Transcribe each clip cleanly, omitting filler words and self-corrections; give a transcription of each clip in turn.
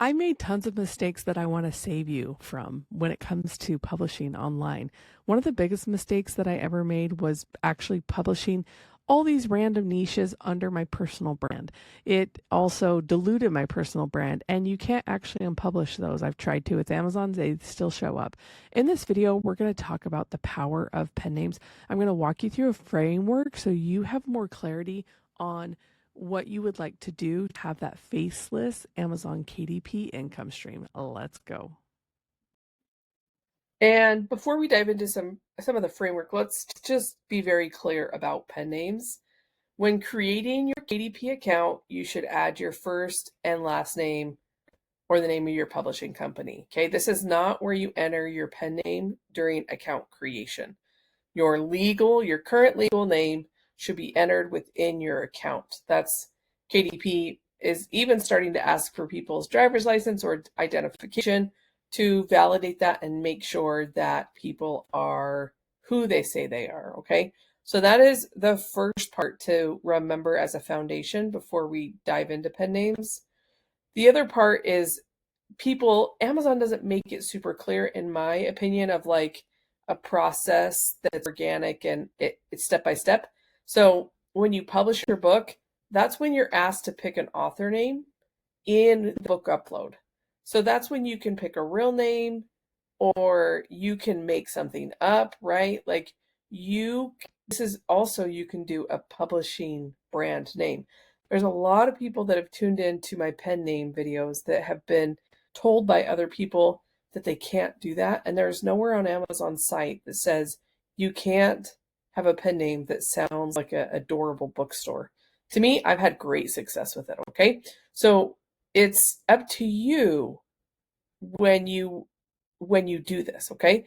I made tons of mistakes that I want to save you from when it comes to publishing online. One of the biggest mistakes that I ever made was actually publishing all these random niches under my personal brand. It also diluted my personal brand, and you can't actually unpublish those. I've tried to with Amazon, they still show up. In this video, we're going to talk about the power of pen names. I'm going to walk you through a framework so you have more clarity on what you would like to do to have that faceless Amazon KDP income stream. Let's go. And before we dive into some of the framework, let's just be very clear about pen names. When creating your KDP account, you should add your first and last name or the name of your publishing company. Okay, this is not where you enter your pen name during account creation. Your current legal name should be entered within your account. That's KDP is even starting to ask for people's driver's license or identification to validate that and make sure that people are who they say they are, okay? So that is the first part to remember as a foundation before we dive into pen names. The other part is Amazon doesn't make it super clear, in my opinion, of like a process that's organic and it's step by step. So when you publish your book, that's when you're asked to pick an author name in the book upload. So that's when you can pick a real name or you can make something up, right? Like this is also, you can do a publishing brand name. There's a lot of people that have tuned into my pen name videos that have been told by other people that they can't do that. And there's nowhere on Amazon's site that says you can't have a pen name that sounds like an adorable bookstore. To me, I've had great success with it, okay? So it's up to you when you do this, okay?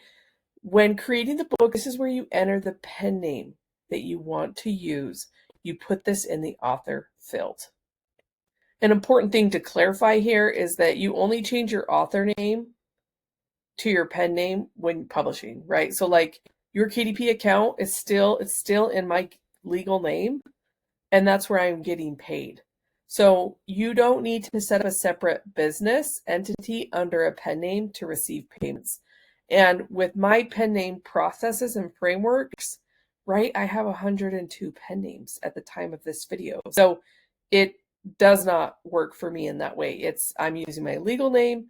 When creating the book, this is where you enter the pen name that you want to use. You put this in the author field. An important thing to clarify here is that you only change your author name to your pen name when publishing, right? So like your KDP account is still in my legal name, and that's where I'm getting paid. So you don't need to set up a separate business entity under a pen name to receive payments. And with my pen name processes and frameworks, right, I have 102 pen names at the time of this video. So it does not work for me in that way. I'm using my legal name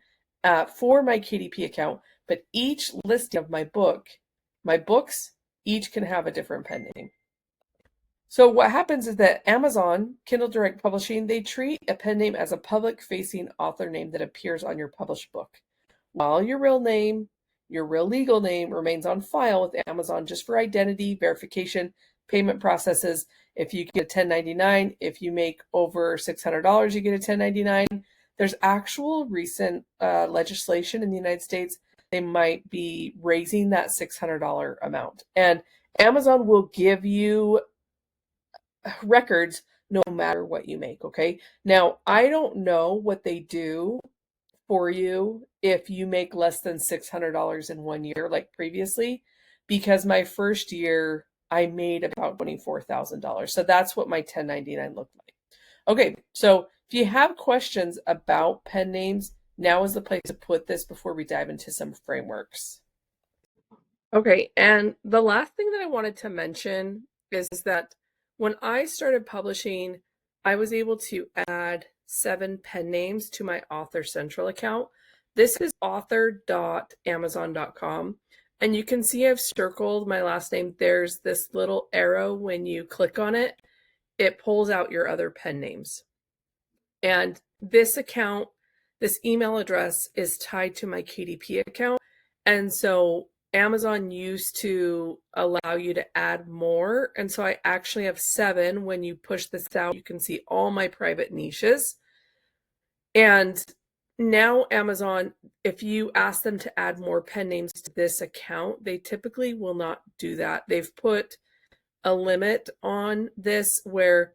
for my KDP account, but each listing of my books, each can have a different pen name. So what happens is that Amazon, Kindle Direct Publishing, they treat a pen name as a public-facing author name that appears on your published book, while your real legal name remains on file with Amazon just for identity, verification, payment processes. If you get a 1099, if you make over $600, you get a 1099. There's actual recent legislation in the United States. They might be raising that $600 amount. And Amazon will give you records no matter what you make, okay? Now, I don't know what they do for you if you make less than $600 in 1 year like previously, because my first year I made about $24,000. So that's what my 1099 looked like. Okay, so if you have questions about pen names, now is the place to put this before we dive into some frameworks. Okay, and the last thing that I wanted to mention is that when I started publishing, I was able to add 7 pen names to my Author Central account. This is author.amazon.com. And you can see I've circled my last name. There's this little arrow. When you click on it, it pulls out your other pen names. And this account, this email address is tied to my KDP account. And so Amazon used to allow you to add more. And so I actually have 7. When you push this out, you can see all my private niches. And now Amazon, if you ask them to add more pen names to this account, they typically will not do that. They've put a limit on this where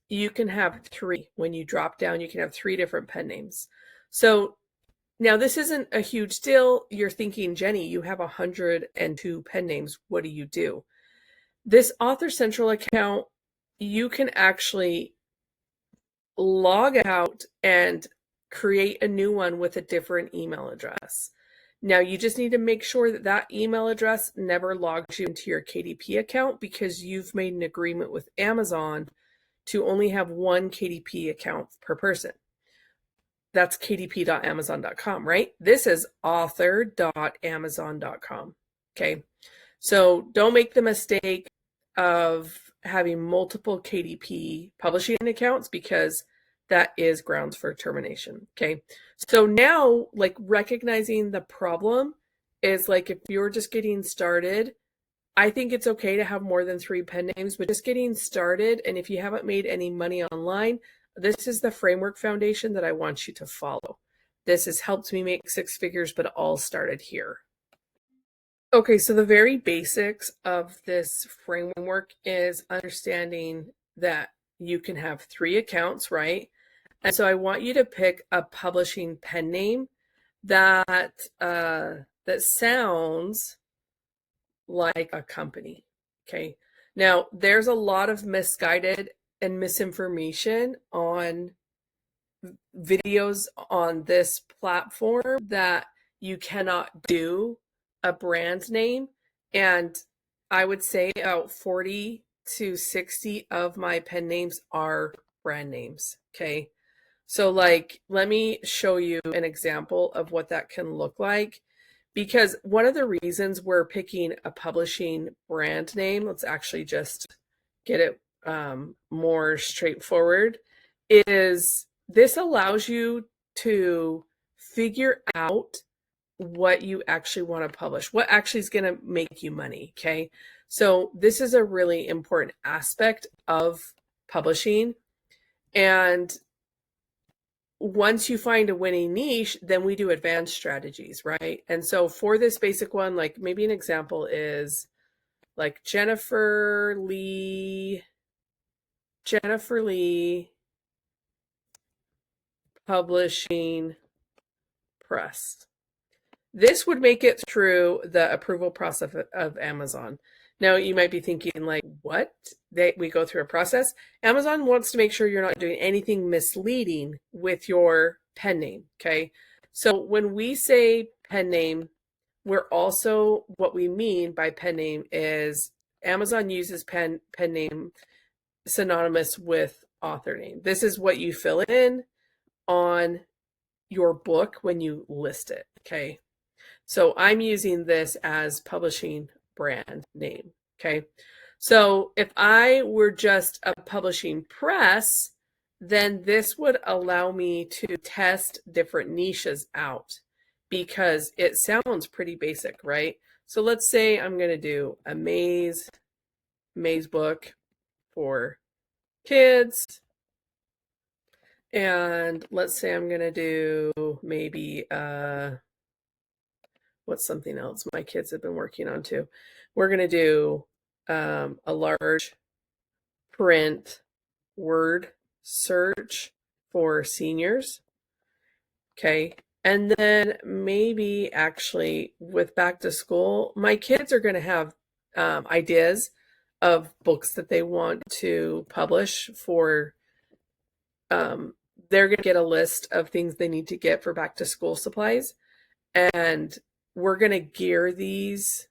you can have 3. When you drop down, you can have 3 different pen names. So now this isn't a huge deal. You're thinking, Jenny, you have 102 pen names. What do you do? This Author Central account, you can actually log out and create a new one with a different email address. Now you just need to make sure that that email address never logs you into your KDP account, because you've made an agreement with Amazon to only have one KDP account per person. That's kdp.amazon.com, right? This is author.amazon.com. Okay. So don't make the mistake of having multiple KDP publishing accounts, because that is grounds for termination. Okay. So now, like, recognizing the problem is, like, if you're just getting started, I think it's okay to have more than 3 pen names, but just getting started, and if you haven't made any money online, this is the framework foundation that I want you to follow. This has helped me make 6 figures, but it all started here. Okay, so the very basics of this framework is understanding that you can have 3 accounts, right? And so I want you to pick a publishing pen name that that sounds like a company. Okay. Now, there's a lot of misguided and misinformation on videos on this platform that you cannot do a brand name. And I would say about 40 to 60 of my pen names are brand names. Okay. So, like, let me show you an example of what that can look like. Because one of the reasons we're picking a publishing brand name, let's actually just get it more straightforward, is this allows you to figure out what you actually want to publish, what actually is going to make you money. Okay. So this is a really important aspect of publishing. And once you find a winning niche, then we do advanced strategies, right? And so for this basic one, like, maybe an example is like Jennifer Lee Publishing Press. This would make it through the approval process of Amazon. Now you might be thinking, like, what? We go through a process? Amazon wants to make sure you're not doing anything misleading with your pen name, okay? So when we say pen name, we're also, what we mean by pen name is Amazon uses pen name synonymous with author name. This is what you fill in on your book when you list it, okay? So I'm using this as publishing brand name, okay? So if I were just a publishing press, then this would allow me to test different niches out, because it sounds pretty basic, right? So let's say I'm going to do a maze book for kids. And let's say I'm going to do maybe what's something else my kids have been working on too. We're going to do a large print word search for seniors. Okay. And then maybe actually with back to school, my kids are going to have ideas of books that they want to publish for. They're going to get a list of things they need to get for back to school supplies. And we're going to gear these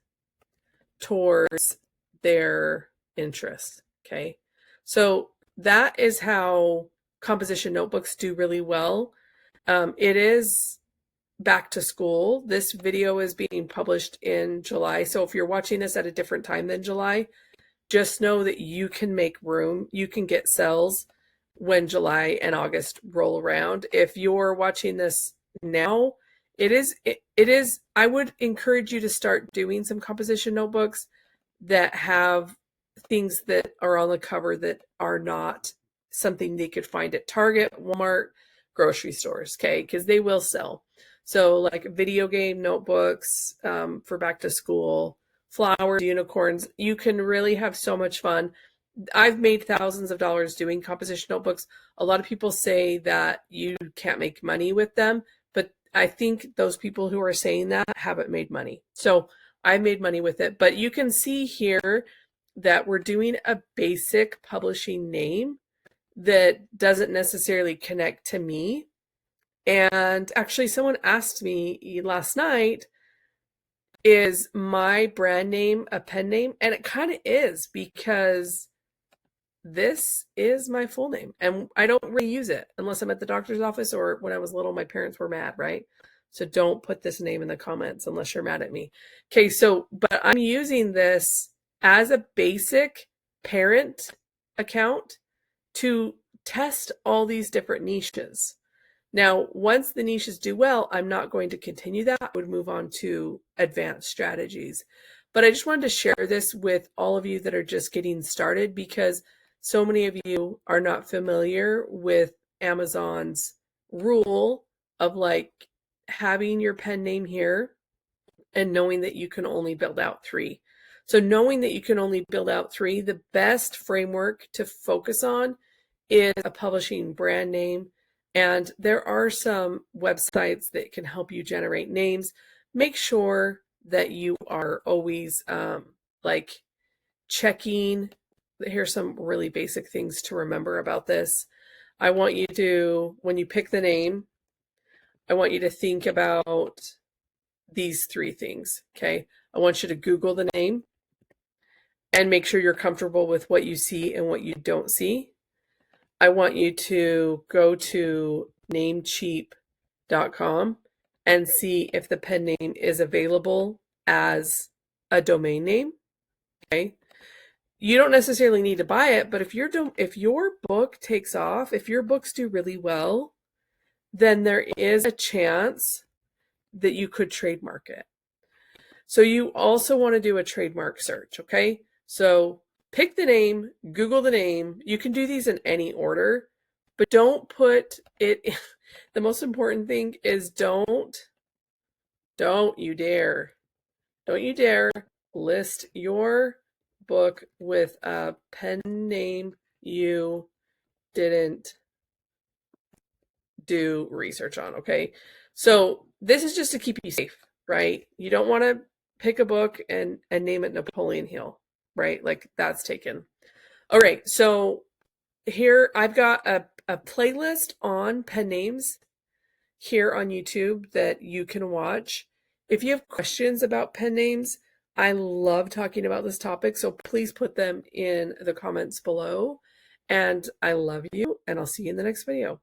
towards their interests. Okay. So that is how composition notebooks do really well. It is back to school. This video is being published in July. So if you're watching this at a different time than July, just know that you can make room. You can get sales when July and August roll around. If you're watching this now, it is, I would encourage you to start doing some composition notebooks that have things that are on the cover that are not something they could find at Target, Walmart, grocery stores, okay? Because they will sell. So like video game notebooks for back to school, flowers, unicorns, you can really have so much fun. I've made thousands of dollars doing composition notebooks. A lot of people say that you can't make money with them, but I think those people who are saying that haven't made money. So I made money with it, but you can see here that we're doing a basic publishing name that doesn't necessarily connect to me. And actually, someone asked me last night, is my brand name a pen name? And it kind of is, because this is my full name and I don't really use it unless I'm at the doctor's office, or when I was little, my parents were mad, right? So don't put this name in the comments unless you're mad at me. Okay, so, but I'm using this as a basic parent account to test all these different niches. Now, once the niches do well, I'm not going to continue that. I would move on to advanced strategies. But I just wanted to share this with all of you that are just getting started, because so many of you are not familiar with Amazon's rule of like having your pen name here and knowing that you can only build out 3. So knowing that you can only build out 3, the best framework to focus on is a publishing brand name. And there are some websites that can help you generate names. Make sure that you are always like checking. Here's some really basic things to remember about this. I want you to, when you pick the name, I want you to think about these 3 things, okay? I want you to Google the name and make sure you're comfortable with what you see and what you don't see. I want you to go to namecheap.com and see if the pen name is available as a domain name, okay? You don't necessarily need to buy it, but if your book takes off, if your books do really well, then there is a chance that you could trademark it. So you also want to do a trademark search, okay? So pick the name, Google the name. You can do these in any order, but don't put it, the most important thing is don't you dare list your book with a pen name you didn't do research on, okay? So this is just to keep you safe, right? You don't want to pick a book and name it Napoleon Hill, right? Like that's taken. All right, so here I've got a playlist on pen names here on YouTube that you can watch. If you have questions about pen names, I love talking about this topic, so please put them in the comments below. And I love you, and I'll see you in the next video.